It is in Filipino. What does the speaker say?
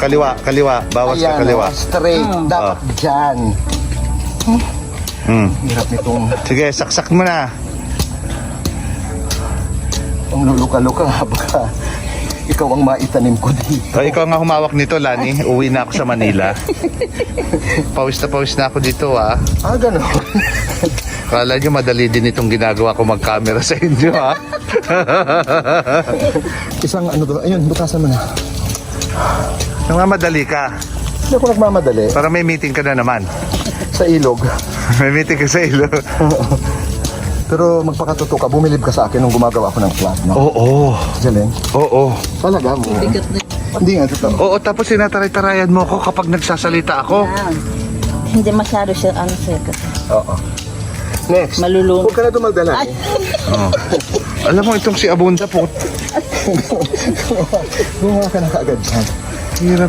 Kaliwa. Bawas ka kaliwa. Straight. Dapat dyan. Hirap nitong... Sige, saksak mo na. Ang luluka-luka nga baka ikaw ang maitanim ko dito. O, ikaw nga humawak nito, Lani. Uwi na ako sa Manila. Pawis na ako dito, ah. Gano'n. Kala nyo madali din itong ginagawa ko mag-camera sa inyo, ha? Isang ano doon. Ayun, butasan mo na. Namamadali ka. Hindi ako nagmamadali. Para may meeting ka na naman. Sa ilog. May meeting ka sa ilo. Pero magpakatotoo ka, bumilib ka sa akin nung gumagawa ako ng flat, no? Oo. Jalene? Oo. Talaga mo? Hindi nga, totoo. Oo, tapos sinataray-tarayan mo ko kapag nagsasalita ako. Hindi masyado siya ano sir kasi Oo. Next. malulunod. Huwag ka na dumaldala. Oo. Alam mo, itong si Abunda po. Gumawa ka na kaagad dyan. Hirap